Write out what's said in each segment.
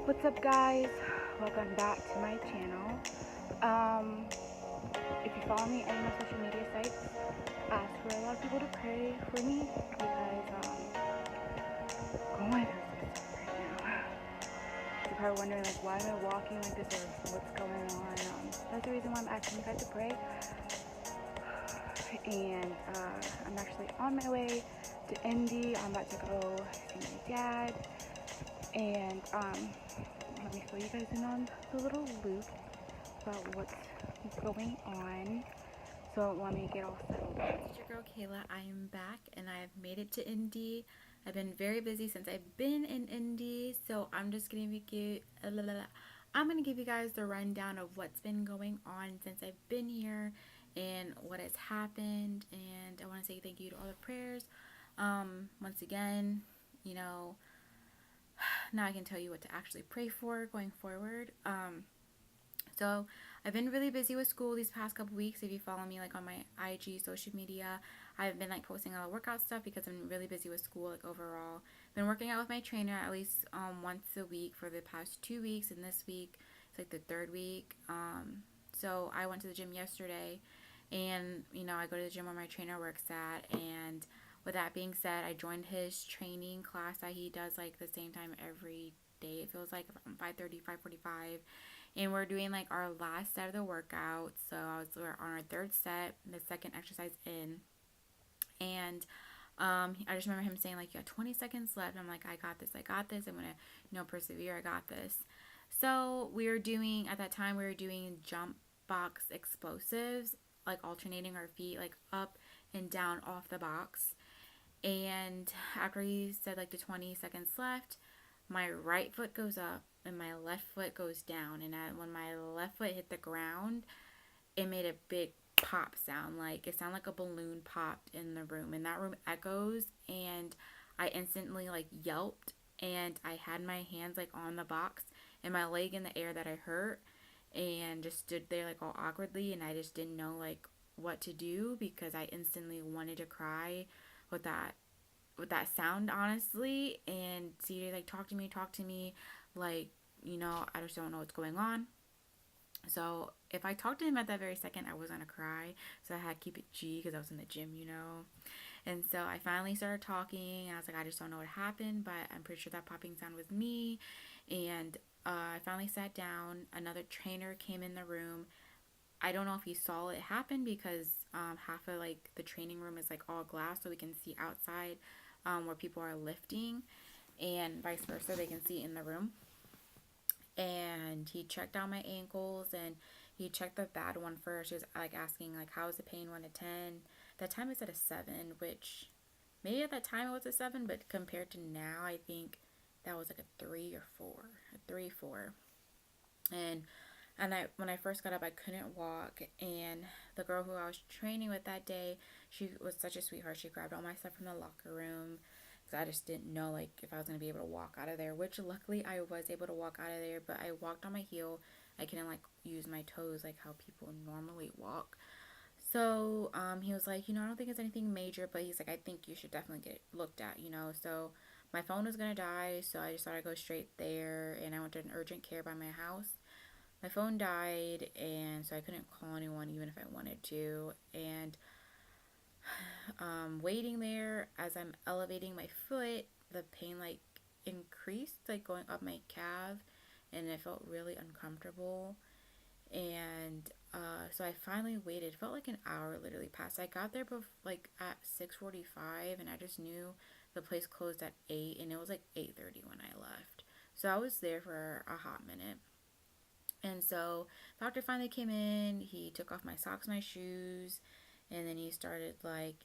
What's up, guys? Welcome back to my channel. If you follow me on my social media sites, I ask for a lot of people to pray for me because going through some stuff right now. You're probably wondering like why am I walking like this or what's going on. That's the reason why I'm asking you guys to pray. And I'm actually on my way to Indy. I'm about to go see my dad. And let me fill you guys in on the little loop about what's going on. So let me get all settled. It's your girl Kayla. I am back and I've made it to Indy. I've been very busy since I've been in Indy, so I'm just gonna give you guys the rundown of what's been going on since I've been here and what has happened. And I want to say thank you to all the prayers. Once again, you know, now I can tell you what to actually pray for going forward. So I've been really busy with school these past couple weeks. If you follow me like on my IG social media, I've been like posting a lot of workout stuff because I'm really busy with school like overall. Been working out with my trainer at least once a week for the past 2 weeks, and this week it's like the third week. So I went to the gym yesterday, and I go to the gym where my trainer works at. And with that being said, I joined his training class that he does like the same time every day. It feels like from 5:30, 5:45, and we're doing like our last set of the workout. So we're on our third set, the second exercise in, and I just remember him saying like, "You got 20 seconds left." I'm like, I got this. I'm gonna persevere. I got this. So at that time we were doing jump box explosives, like alternating our feet like up and down off the box. And after he said like the 20 seconds left, my right foot goes up and my left foot goes down. And when my left foot hit the ground, it made a big pop sound. Like it sounded like a balloon popped in the room. And that room echoes. And I instantly like yelped. And I had my hands like on the box and my leg in the air that I hurt. And just stood there like all awkwardly. And I just didn't know like what to do because I instantly wanted to cry with that sound, honestly. And CJ like talk to me, like, I just don't know what's going on. So if I talked to him at that very second, I was gonna cry. So I had to keep it G because I was in the gym. And so I finally started talking. And I was like, I just don't know what happened, but I'm pretty sure that popping sound was me. And I finally sat down. Another trainer came in the room. I don't know if he saw it happen because half of like the training room is like all glass, so we can see outside where people are lifting, and vice versa, they can see in the room. And he checked out my ankles, and he checked the bad one first. He was like asking like, how's the pain, 1 to 10? That time I said a 7, which maybe at that time it was a 7, but compared to now, I think that was like a 3 or 4, a 3 4. And when I first got up, I couldn't walk. And the girl who I was training with that day, she was such a sweetheart. She grabbed all my stuff from the locker room because I just didn't know like if I was gonna be able to walk out of there. Which luckily I was able to walk out of there, but I walked on my heel. I couldn't like use my toes like how people normally walk. So he was like, I don't think it's anything major, but he's like, I think you should definitely get looked at. So my phone was gonna die, so I just thought I'd go straight there, and I went to an urgent care by my house. My phone died, and so I couldn't call anyone even if I wanted to. And waiting there, as I'm elevating my foot, the pain like increased, like going up my calf, and it felt really uncomfortable. And so I finally waited. It felt like an hour literally passed. I got there like at 6:45, and I just knew the place closed at 8, and it was like 8:30 when I left. So I was there for a hot minute. And so doctor finally came in. He took off my socks, my shoes, and then he started like,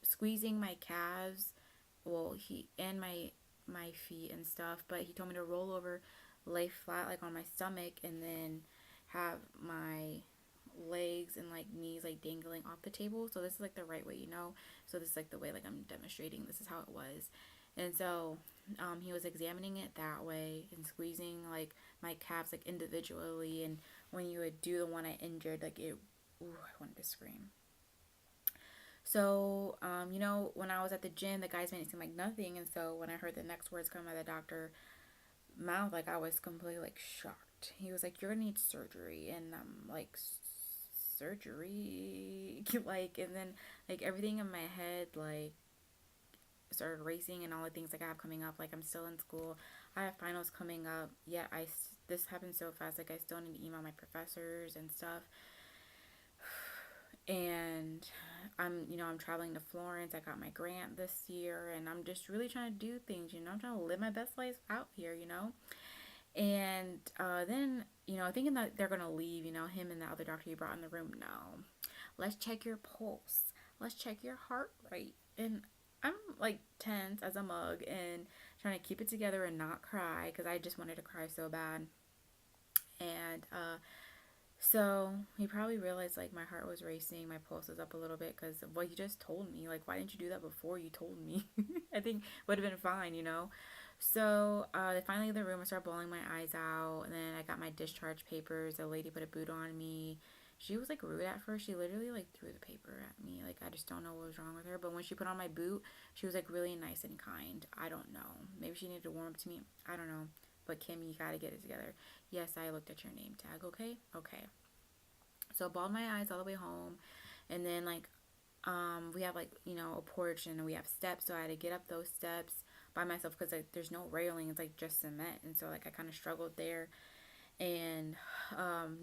squeezing my calves. Well, he and my feet and stuff, but he told me to roll over, lay flat like on my stomach, and then have my legs and like knees like dangling off the table. So this is like the right way. So this is like the way like I'm demonstrating. This is how it was. And so he was examining it that way and squeezing like my calves like individually. And when you would do the one I injured, like I wanted to scream. So when I was at the gym, the guys made it seem like nothing. And so when I heard the next words come by the doctor, mouth, like I was completely like shocked. He was like, "You're gonna need surgery," and I'm like, "Surgery?" Like, and then like everything in my head like started racing, and all the things like I have coming up. Like I'm still in school, I have finals coming up. Yeah, this happened so fast. Like I still need to email my professors and stuff, and I'm traveling to Florence. I got my grant this year, and I'm just really trying to do things. I'm trying to live my best life out here. And then, thinking that they're gonna leave, him and the other doctor he brought in the room. No, let's check your pulse. Let's check your heart rate. And I'm like tense as a mug and trying to keep it together and not cry because I just wanted to cry so bad. And so he probably realized like my heart was racing, my pulse was up a little bit because of what he just told me. Like, why didn't you do that before you told me? I think would have been fine. So they finally leave the room. I started bawling my eyes out, and then I got my discharge papers. The lady put a boot on me. She was like rude at first. She literally like threw the paper at me. Like I just don't know what was wrong with her. But when she put on my boot, she was like really nice and kind. I don't know. Maybe she needed to warm up to me. I don't know. But Kim, you gotta get it together. Yes, I looked at your name tag. Okay, okay. So I bawled my eyes all the way home, and then like we have like a porch and we have steps, so I had to get up those steps by myself because like there's no railing, it's like just cement, and so like I kind of struggled there. And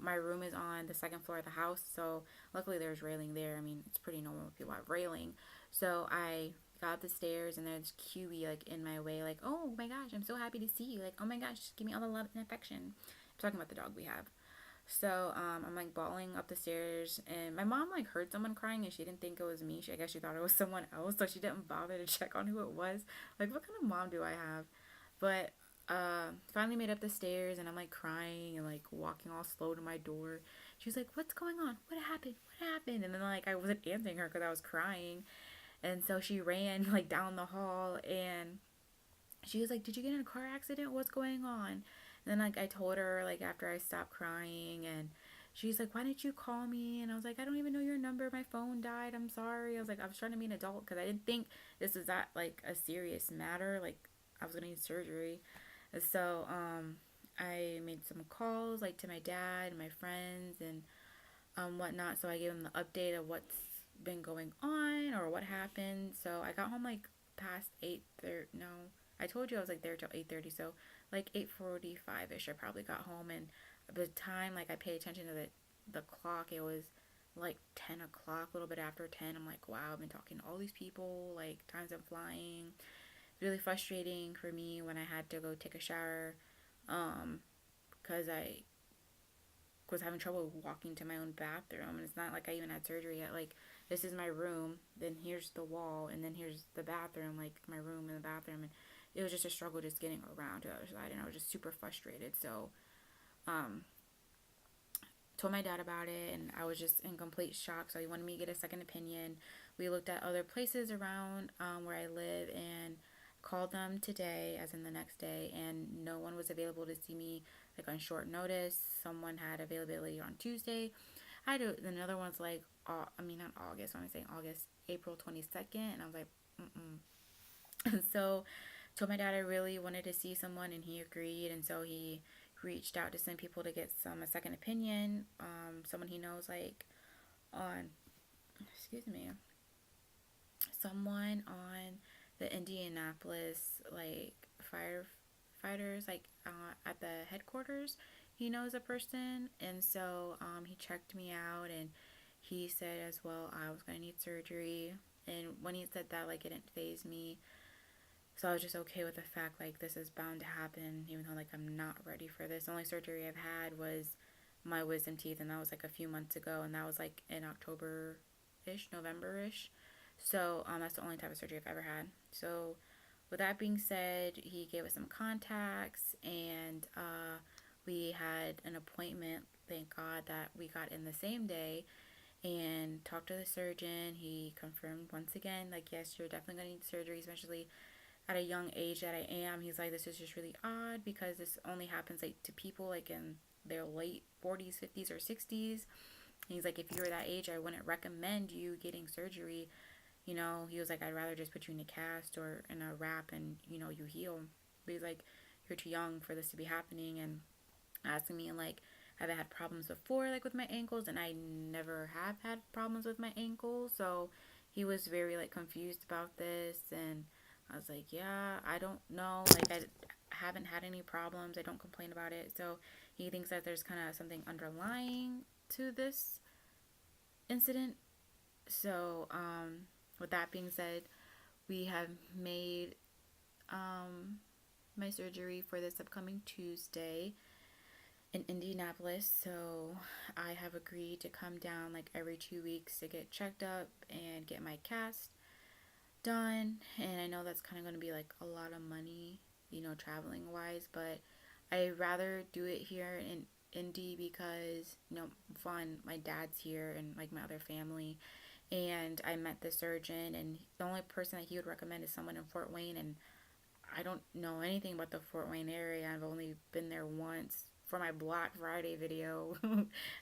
my room is on the second floor of the house, so luckily there's railing there. I mean, it's pretty normal if people have railing. So I got up the stairs, and there's QB like in my way, like, oh my gosh, I'm so happy to see you, like, oh my gosh, give me all the love and affection. I'm talking about the dog we have. So I'm like bawling up the stairs, and my mom like heard someone crying, and she didn't think it was me. I guess she thought it was someone else, so she didn't bother to check on who it was. Like, what kind of mom do I have? But finally made up the stairs, and I'm like crying and like walking all slow to my door. She was like, "What's going on? What happened? What happened?" And then like I wasn't answering her because I was crying, and so she ran like down the hall, and she was like, "Did you get in a car accident? What's going on?" And then like I told her like after I stopped crying, and she's like, "Why didn't you call me?" And I was like, "I don't even know your number. My phone died. I'm sorry." I was like, I was trying to be an adult because I didn't think this was that like a serious matter. Like I was gonna need surgery. So I made some calls like to my dad and my friends and whatnot. So I gave them the update of what's been going on or what happened. So I got home like past 8:30. No, I told you I was like there till 8:30. So like 8:45 ish, I probably got home. And by the time like I paid attention to the clock, it was like 10 o'clock, a little bit after 10. I'm like, wow, I've been talking to all these people. Like time's been flying. Really frustrating for me when I had to go take a shower, because I was having trouble walking to my own bathroom, and it's not like I even had surgery yet. Like, this is my room, then here's the wall, and then here's the bathroom, like my room and the bathroom, and it was just a struggle just getting around to the other side, and I was just super frustrated. So um told my dad about it, and I was just in complete shock. So he wanted me to get a second opinion. We looked at other places around where I live, and called them today, as in the next day, and no one was available to see me like on short notice. Someone had availability on Tuesday. Another one's like, I mean, not August, when I'm saying August, April 22nd, and I was like, mm-mm. And so told my dad I really wanted to see someone, and he agreed. And so he reached out to some people to get a second opinion, someone he knows like on, excuse me, someone on the Indianapolis like firefighters, like at the headquarters. He knows a person, and so he checked me out, and he said as well I was gonna need surgery. And when he said that, like, it didn't phase me, so I was just okay with the fact like this is bound to happen, even though like I'm not ready for this. The only surgery I've had was my wisdom teeth, and that was like a few months ago, and that was like in October ish, November ish. So that's the only type of surgery I've ever had. So with that being said, he gave us some contacts, and we had an appointment. Thank God that we got in the same day, and talked to the surgeon. He confirmed once again, like, yes, you're definitely going to need surgery, especially at a young age that I am. He's like, this is just really odd because this only happens like to people like in their late 40s, 50s, or 60s. And he's like, if you were that age, I wouldn't recommend you getting surgery. He was like, I'd rather just put you in a cast or in a wrap, and you heal. But he's like, you're too young for this to be happening, and asking me like, have I had problems before, like with my ankles? And I never have had problems with my ankles. So he was very like confused about this, and I was like, yeah, I don't know. Like I haven't had any problems. I don't complain about it. So he thinks that there's kind of something underlying to this incident. So with that being said, we have made my surgery for this upcoming Tuesday in Indianapolis. So I have agreed to come down like every 2 weeks to get checked up and get my cast done. And I know that's kind of going to be like a lot of money, traveling wise, but I rather do it here in Indy because, fun, my dad's here and like my other family. And I met the surgeon, and the only person that he would recommend is someone in Fort Wayne. And I don't know anything about the Fort Wayne area. I've only been there once for my Black Friday video,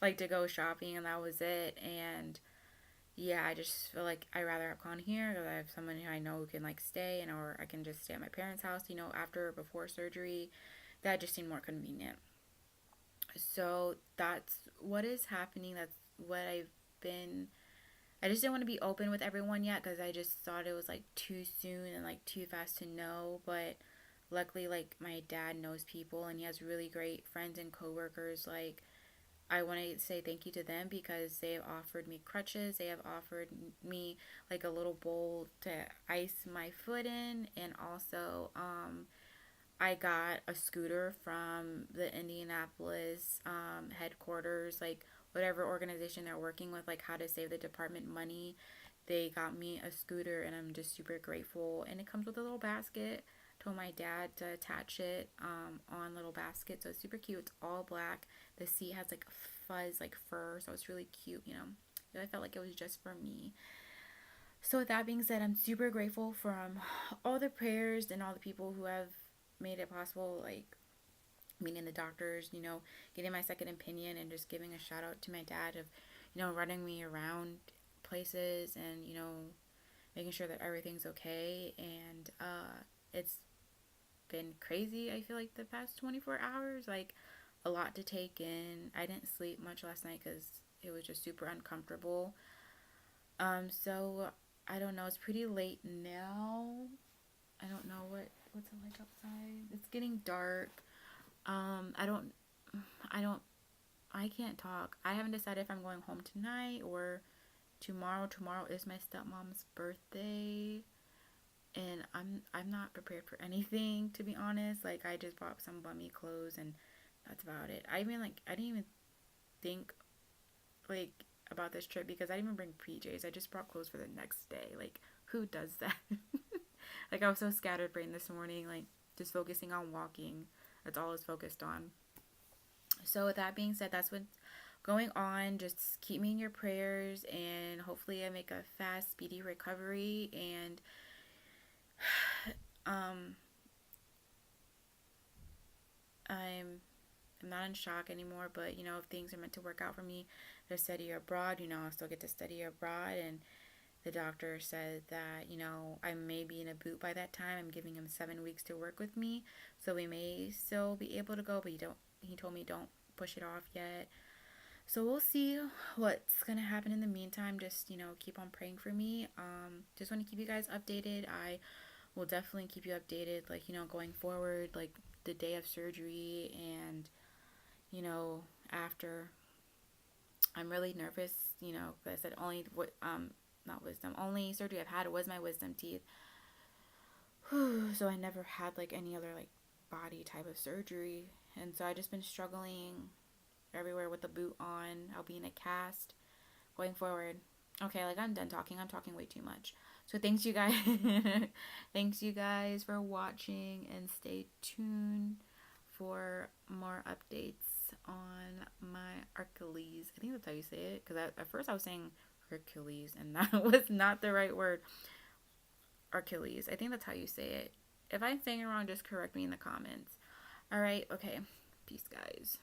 like to go shopping, and that was it. And yeah, I just feel like I rather have gone here because I have someone who I know who can like stay, and or I can just stay at my parents' house, after or before surgery. That just seemed more convenient. So that's what is happening. That's what I've been. I just didn't want to be open with everyone yet because I just thought it was like too soon and like too fast to know. But luckily, like my dad knows people and he has really great friends and coworkers. Like I want to say thank you to them because they have offered me crutches. They have offered me like a little bowl to ice my foot in, and also I got a scooter from the Indianapolis headquarters, like whatever organization they're working with, like how to save the department money. They got me a scooter, and I'm just super grateful. And it comes with a little basket. Told my dad to attach it on little basket, so it's super cute. It's all black. The seat has like fuzz, like fur, so it's really cute. I felt like it was just for me. So with that being said, I'm super grateful from all the prayers and all the people who have made it possible, like meeting the doctors, getting my second opinion, and just giving a shout out to my dad of, running me around places and, making sure that everything's okay. And it's been crazy, I feel like, the past 24 hours. Like, a lot to take in. I didn't sleep much last night because it was just super uncomfortable. So I don't know. It's pretty late now. I don't know what's it like outside. It's getting dark. I don't, I can't talk. I haven't decided if I'm going home tonight or tomorrow. Tomorrow is my stepmom's birthday, and I'm not prepared for anything, to be honest. Like I just bought some bummy clothes, and that's about it. I didn't even think like about this trip because I didn't even bring PJs. I just brought clothes for the next day. Like who does that? Like I was so scattered brain this morning, like just focusing on walking. That's all I was focused on. So with that being said, that's what's going on. Just keep me in your prayers, and hopefully I make a fast, speedy recovery. And um, I'm not in shock anymore. But if things are meant to work out for me to study abroad, I'll still get to study abroad. And the doctor said that, I may be in a boot by that time. I'm giving him 7 weeks to work with me. So we may still be able to go, but he told me don't push it off yet. So we'll see what's going to happen in the meantime. Just, keep on praying for me. Just want to keep you guys updated. I will definitely keep you updated, like, going forward, like the day of surgery and, after. I'm really nervous, because I said not wisdom. Only surgery I've had was my wisdom teeth. So I never had like any other like body type of surgery, and so I just been struggling everywhere with the boot on. I'll be in a cast going forward. Okay, like I'm done talking. I'm talking way too much. So thanks you guys. Thanks you guys for watching, and stay tuned for more updates on my Hercules. I think that's how you say it, because at first I was saying Hercules, and that was not the right word. Hercules. I think that's how you say it. If I'm saying it wrong, just correct me in the comments. Alright, okay. Peace, guys.